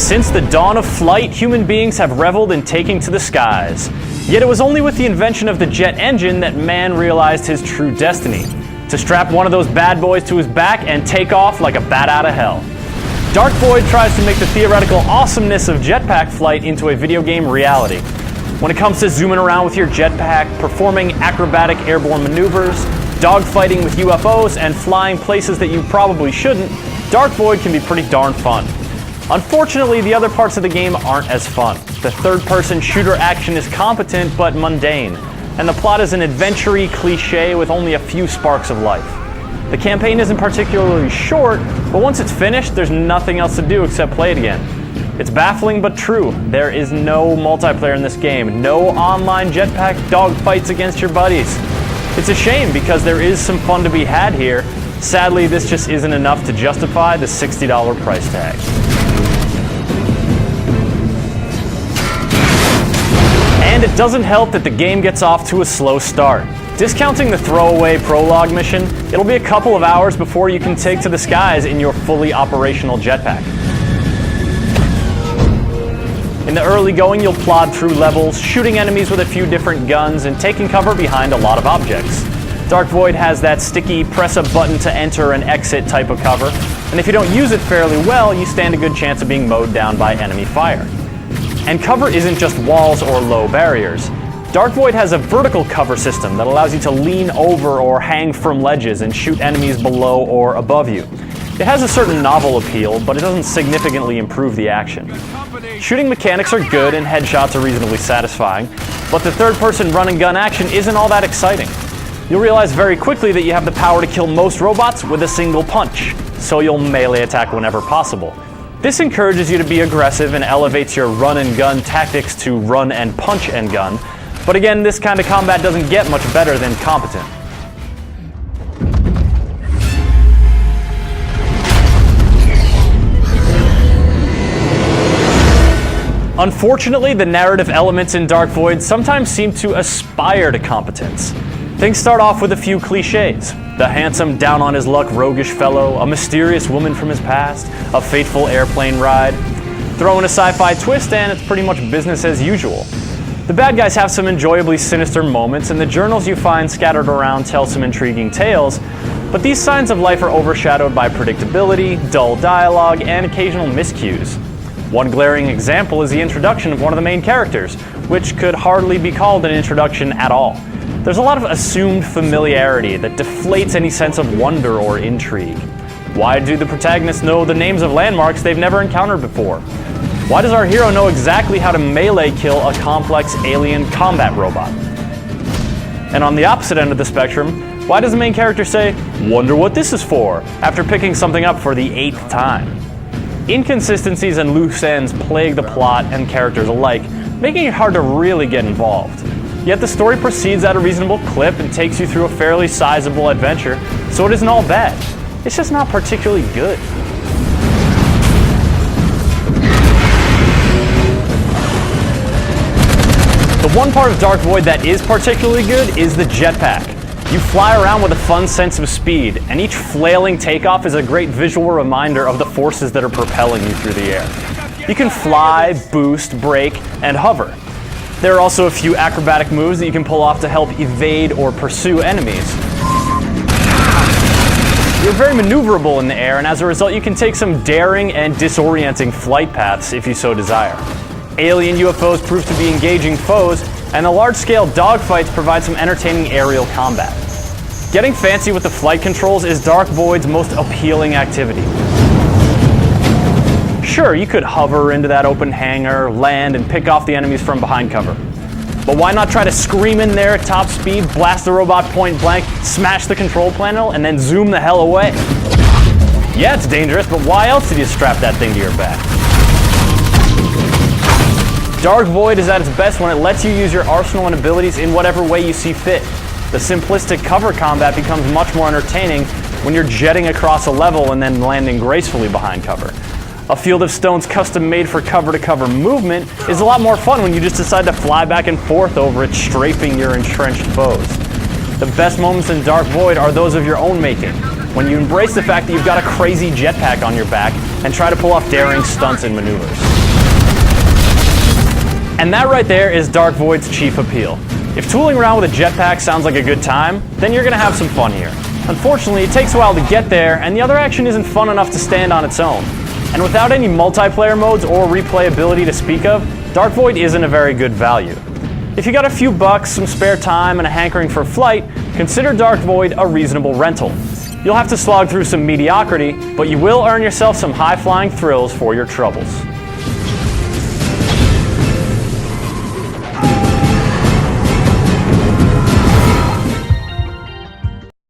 Since the dawn of flight, human beings have reveled in taking to the skies. Yet it was only with the invention of the jet engine that man realized his true destiny: to strap one of those bad boys to his back and take off like a bat out of hell. Dark Void tries to make the theoretical awesomeness of jetpack flight into a video game reality. When it comes to zooming around with your jetpack, performing acrobatic airborne maneuvers, dogfighting with UFOs, and flying places that you probably shouldn't, Dark Void can be pretty darn fun. Unfortunately, the other parts of the game aren't as fun. The third-person shooter action is competent but mundane, and the plot is an adventure-y cliché with only a few sparks of life. The campaign isn't particularly short, but once it's finished, there's nothing else to do except play it again. It's baffling but true. There is no multiplayer in this game, no online jetpack dogfights against your buddies. It's a shame because there is some fun to be had here. Sadly, this just isn't enough to justify the $60 price tag. And it doesn't help that the game gets off to a slow start. Discounting the throwaway prologue mission, it'll be a couple of hours before you can take to the skies in your fully operational jetpack. In the early going, you'll plod through levels, shooting enemies with a few different guns and taking cover behind a lot of objects. Dark Void has that sticky press a button to enter and exit type of cover, and if you don't use it fairly well, you stand a good chance of being mowed down by enemy fire. And cover isn't just walls or low barriers. Dark Void has a vertical cover system that allows you to lean over or hang from ledges and shoot enemies below or above you. It has a certain novel appeal, but it doesn't significantly improve the action. Shooting mechanics are good and headshots are reasonably satisfying, but the third-person run-and-gun action isn't all that exciting. You'll realize very quickly that you have the power to kill most robots with a single punch, so you'll melee attack whenever possible. This encourages you to be aggressive and elevates your run-and-gun tactics to run and punch and gun, but again, this kind of combat doesn't get much better than competent. Unfortunately, the narrative elements in Dark Void sometimes seem to aspire to competence. Things start off with a few cliches: the handsome, down-on-his-luck roguish fellow, a mysterious woman from his past, a fateful airplane ride. Throw in a sci-fi twist and it's pretty much business as usual. The bad guys have some enjoyably sinister moments, and the journals you find scattered around tell some intriguing tales, but these signs of life are overshadowed by predictability, dull dialogue, and occasional miscues. One glaring example is the introduction of one of the main characters, which could hardly be called an introduction at all. There's a lot of assumed familiarity that deflates any sense of wonder or intrigue. Why do the protagonists know the names of landmarks they've never encountered before? Why does our hero know exactly how to melee kill a complex alien combat robot? And on the opposite end of the spectrum, why does the main character say, "Wonder what this is for," after picking something up for the 8th time? Inconsistencies and loose ends plague the plot and characters alike, making it hard to really get involved. Yet the story proceeds at a reasonable clip and takes you through a fairly sizable adventure, so it isn't all bad. It's just not particularly good. The one part of Dark Void that is particularly good is the jetpack. You fly around with a fun sense of speed, and each flailing takeoff is a great visual reminder of the forces that are propelling you through the air. You can fly, boost, brake, and hover. There are also a few acrobatic moves that you can pull off to help evade or pursue enemies. You're very maneuverable in the air, and as a result you can take some daring and disorienting flight paths if you so desire. Alien UFOs prove to be engaging foes, and the large-scale dogfights provide some entertaining aerial combat. Getting fancy with the flight controls is Dark Void's most appealing activity. Sure, you could hover into that open hangar, land, and pick off the enemies from behind cover. But why not try to scream in there at top speed, blast the robot point blank, smash the control panel, and then zoom the hell away? Yeah, it's dangerous, but why else did you strap that thing to your back? Dark Void is at its best when it lets you use your arsenal and abilities in whatever way you see fit. The simplistic cover combat becomes much more entertaining when you're jetting across a level and then landing gracefully behind cover. A Field of Stone's custom-made for cover-to-cover movement is a lot more fun when you just decide to fly back and forth over it, strafing your entrenched foes. The best moments in Dark Void are those of your own making. when you embrace the fact that you've got a crazy jetpack on your back and try to pull off daring stunts and maneuvers. And that right there is Dark Void's chief appeal. If tooling around with a jetpack sounds like a good time, then you're going to have some fun here. Unfortunately, it takes a while to get there, and the other action isn't fun enough to stand on its own. And without any multiplayer modes or replayability to speak of, Dark Void isn't a very good value. If you got a few bucks, some spare time, and a hankering for flight, consider Dark Void a reasonable rental. You'll have to slog through some mediocrity, but you will earn yourself some high-flying thrills for your troubles.